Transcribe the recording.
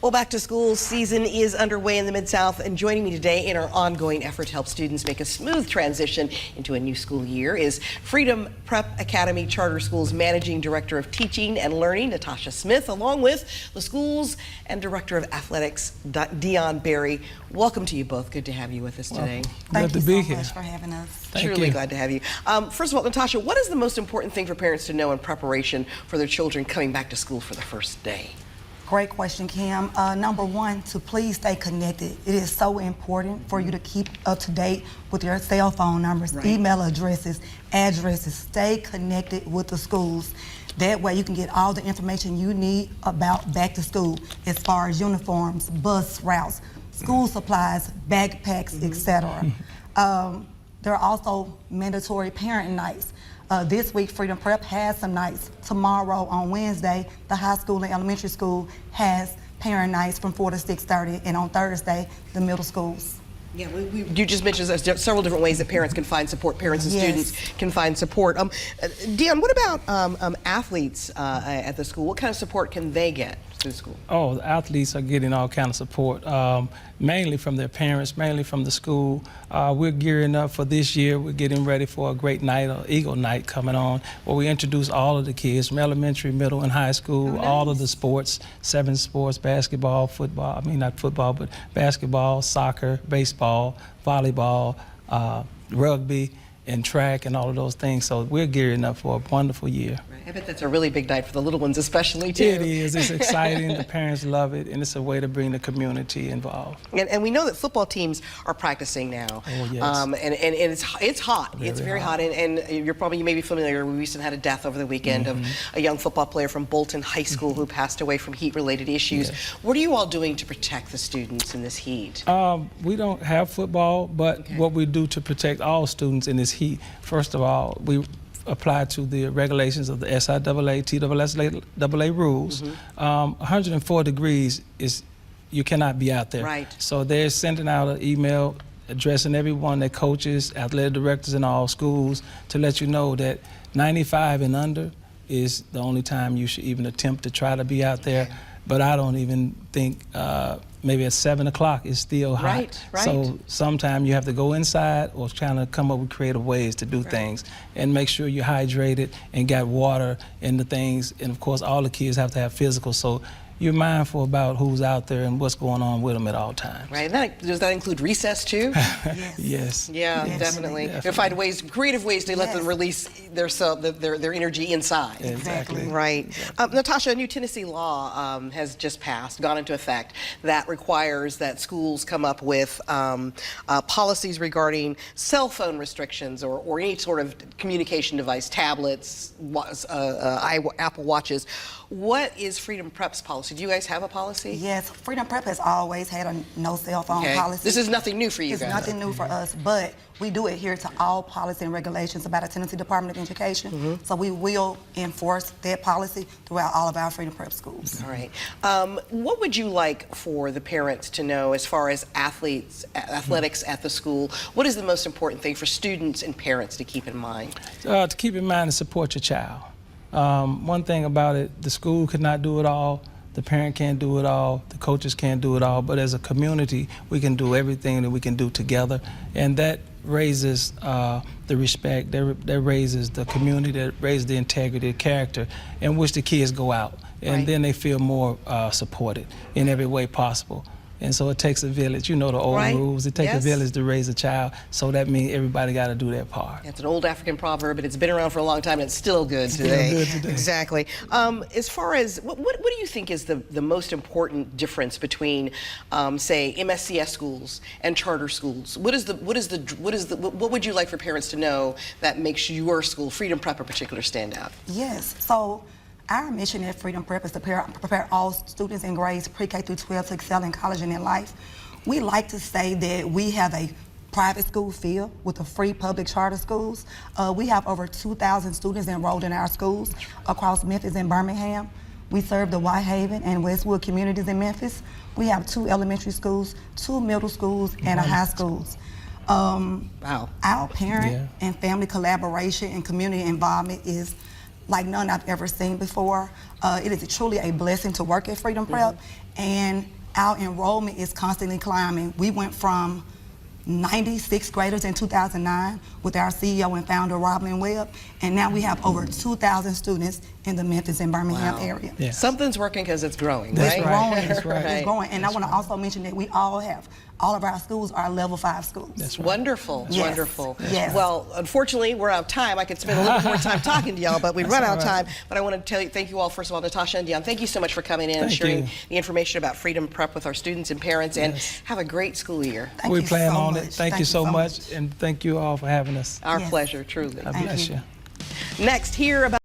Well, back to school season is underway in the Mid-South, and joining me today in our ongoing effort to help students make a smooth transition into a new school year is Freedom Prep Academy Charter Schools Managing Director of Teaching and Learning, Natasha Smith, along with the schools and Director of Athletics, Dion Berry. Welcome to you both. Good to have you with us today. Thank you so much for having us. Truly glad to have you. First of all, Natasha, what is the most important thing for parents to know in preparation for their children coming back to school for the first day? Great question, Kim. Number one, to please stay connected. It is so important for you to keep up to date with your cell phone numbers, email addresses, addresses. Stay connected with the schools. That way you can get all the information you need about back to school as far as uniforms, bus routes, school supplies, backpacks, etc. There are also mandatory parent nights. This week, Freedom Prep has some nights. Tomorrow, on Wednesday, the high school and elementary school has parent nights from 4 to 6:30, and on Thursday, the middle schools. Yeah, you just mentioned there's several different ways that parents can find support. Parents and students can find support. Dion, what about athletes at the school? What kind of support can they get through school? Oh, the athletes are getting all kind of support, mainly from their parents, mainly from the school. We're gearing up for this year. We're getting ready for a great night, Eagle Night coming on, where we introduce all of the kids from elementary, middle, and high school, all of the sports, 7 sports, basketball, football, I mean not football, but basketball, soccer, baseball, volleyball, rugby, and track, and all of those things. So we're gearing up for a wonderful year. I bet that's a really big night for the little ones especially, too. It is. It's exciting. The parents love it, and it's a way to bring the community involved. And we know that football teams are practicing now. Oh, yes. And it's hot. It's very hot. And you may be familiar, we recently had a death over the weekend of a young football player from Bolton High School who passed away from heat-related issues. Yes. What are you all doing to protect the students in this heat? We don't have football, but what we do to protect all students in this heat, first of all, we apply to the regulations of the SIAA, TSSAA rules. 104 degrees is, you cannot be out there. Right. So they're sending out an email addressing everyone, their coaches, athletic directors in all schools, to let you know that 95 and under is the only time you should even attempt to try to be out there. But I don't even think maybe at 7 o'clock it's still hot. Right. So sometimes you have to go inside or trying to come up with creative ways to do things and make sure you're hydrated and got water and the things. And of course, all the kids have to have physical. So you're mindful about who's out there and what's going on with them at all times. Right. Does that include recess too? Yes. Yeah, definitely. They find ways, creative ways to let them release their energy inside. Exactly. Right. Natasha, a new Tennessee law has just passed, gone into effect, that requires that schools come up with policies regarding cell phone restrictions or any sort of communication device, tablets, Apple Watches. What is Freedom Prep's policy? Do you guys have a policy? Yes, Freedom Prep has always had a no cell phone policy. This is nothing new for you guys. It's nothing new for us, but we do adhere to all policy and regulations about the Tennessee Department of Education. So we will enforce that policy throughout all of our Freedom Prep schools. All right. What would you like for the parents to know as far as athletics at the school? What is the most important thing for students and parents to keep in mind? To keep in mind and support your child. One thing about it, the school cannot do it all, the parent can't do it all, the coaches can't do it all, but as a community, we can do everything that we can do together, and that raises the respect, that raises the community, that raises the integrity, the character in which the kids go out, and then they feel more supported in every way possible. And so it takes a village. You know the old rules. It takes a village to raise a child, so that means everybody got to do their part. It's an old African proverb, but it's been around for a long time, and it's still good today. Still good today. Exactly. As far as, what do you think is the most important difference between, say, MSCS schools and charter schools? What would you like for parents to know that makes your school, Freedom Prep in particular, stand out? Yes. So our mission at Freedom Prep is to prepare all students in grades pre-K through 12 to excel in college and in life. We like to say that we have a private school feel with the free public charter schools. We have over 2,000 students enrolled in our schools across Memphis and Birmingham. We serve the Whitehaven and Westwood communities in Memphis. We have 2 elementary schools, 2 middle schools, and a high schools. Our parent and family collaboration and community involvement is like none I've ever seen before. It is truly a blessing to work at Freedom Prep, and our enrollment is constantly climbing. We went from 96 graders in 2009 with our CEO and founder, Robin Webb, and now we have over 2,000 students in the Memphis and Birmingham area. Yeah. Something's working because it's growing, That's right? Growing. That's right. It's growing. And I want to also mention that we all of our schools are level 5 schools. That's right. Wonderful, Yes. wonderful. Yes. Well, unfortunately, we're out of time. I could spend a little bit more time talking to y'all, but we've run out of all right. time. But I want to tell you, thank you all, first of all, Natasha and Dion, thank you so much for coming in and Thank sharing you. the information about Freedom Prep with our students and parents, and Yes. have a great school year. Thank We you plan so on much. it. Thank you so much, and thank you all for having us. Our Yes. pleasure, truly. God Thank bless you. you. Next, hear about